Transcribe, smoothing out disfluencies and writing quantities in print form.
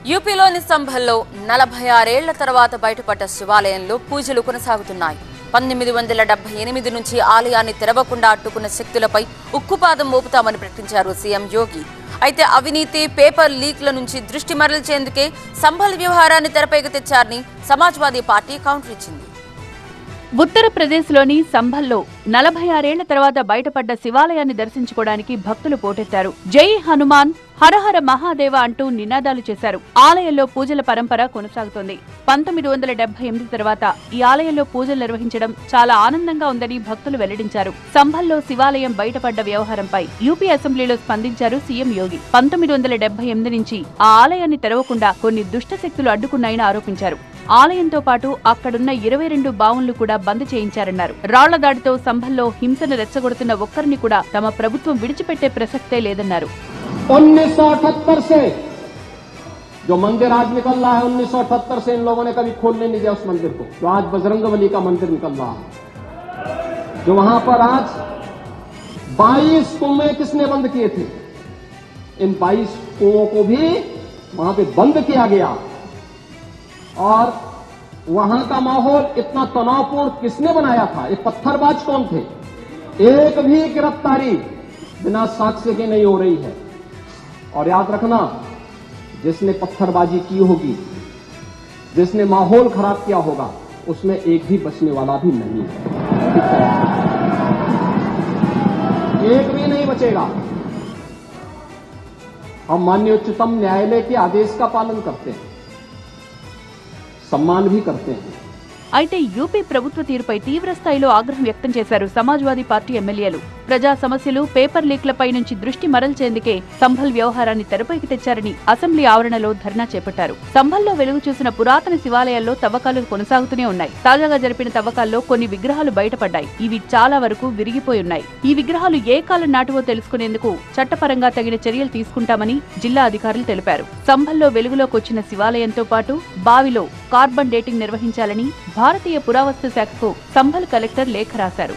యూపీలోని సంభల్లో 46 ఏళ్ల తర్వాత బయటపడ్డ శివాలయంలో పూజలు కొనసాగుతున్నాయి. 1978 నుంచి ఆలయాన్ని తెరవకుండా అడ్డుకున్న శక్తులపై ఉక్కుపాదం మోపుతామని ప్రకటించారు సీఎం యోగి. అయితే అవినీతి, పేపర్ లీక్ల నుంచి దృష్టి మరల్చేందుకే సంభల్ వ్యవహారాన్ని తెరపైకి తెచ్చారని సమాజ్వాదీ పార్టీ కౌంటర్ ఇచ్చింది. ఉత్తరప్రదేశ్లోని సంభల్లో 46 ఏళ్ల తర్వాత బయటపడ్డ శివాలయాన్ని దర్శించుకోవడానికి భక్తులు పోటెత్తారు. జై హనుమాన్, హరహర మహాదేవ అంటూ నినాదాలు చేశారు. ఆలయంలో పూజల పరంపర కొనసాగుతోంది. 1978 తర్వాత ఈ ఆలయంలో పూజలు నిర్వహించడం చాలా ఆనందంగా ఉందని భక్తులు వెల్లడించారు. సంభల్లో శివాలయం బయటపడ్డ వ్యవహారంపై యూపీ అసెంబ్లీలో స్పందించారు సీఎం యోగి. 1978 నుంచి ఆ ఆలయాన్ని తెరవకుండా కొన్ని దుష్ట శక్తులు అడ్డుకున్నాయని ఆరోపించారు. ఆలయంతో పాటు అక్కడున్న 22 బావులను కూడా బంద్ చేయించారన్నారు. రాళ్ల దాడితో సంభల్లో హింసను రెచ్చగొడుతున్న ఒక్కరిని కూడా తమ ప్రభుత్వం విడిచిపెట్టే ప్రసక్తే లేదన్నారు. 1978 से जो मंदिर आज निकल रहा है, 1978 से इन लोगों ने कभी खोलने नहीं दिया उस मंदिर को, जो आज बजरंगबली का मंदिर निकल रहा है, जो वहां पर आज 22 कुएं किसने बंद किए थे, इन 22 कुओं को भी वहां पे बंद किया गया। और वहां का माहौल इतना तनावपूर्ण किसने बनाया था? ये पत्थरबाज कौन थे? एक भी गिरफ्तारी बिना साक्ष्य के नहीं हो रही है। और याद रखना, जिसने पत्थरबाजी की होगी, जिसने माहौल खराब किया होगा, उसमें एक भी बचने वाला भी नहीं है। एक भी नहीं बचेगा। हम माननीय उच्चतम न्यायालय के आदेश का पालन करते हैं, सम्मान भी करते हैं। అయితే యూపీ ప్రభుత్వ తీరుపై తీవ్ర స్థాయిలో ఆగ్రహం వ్యక్తం చేశారు సమాజ్వాదీ పార్టీ ఎమ్మెల్యేలు. ప్రజా సమస్యలు, పేపర్ లీక్లపై నుంచి దృష్టి మరల్చేందుకే సంభల్ వ్యవహారాన్ని తెరపైకి తెచ్చారని అసెంబ్లీ ఆవరణలో ధర్నా చేపట్టారు. సంభల్లో వెలుగు చూసిన పురాతన శివాలయాల్లో తవ్వకాలు కొనసాగుతూనే ఉన్నాయి. తాజాగా జరిపిన తవ్వకాల్లో కొన్ని విగ్రహాలు బయటపడ్డాయి. ఇవి చాలా వరకు విరిగిపోయున్నాయి. ఈ విగ్రహాలు ఏ కాలం నాటివో తెలుసుకునేందుకు చట్టపరంగా తగిన చర్యలు తీసుకుంటామని జిల్లా అధికారులు తెలిపారు. సంభల్లో వెలుగులోకొచ్చిన శివాలయంతో పాటు బావిలో కార్బన్ డేటింగ్ నిర్వహించాలని భారతీయ పురావస్తు శాఖకు సంభల్ కలెక్టర్ లేఖ రాశారు.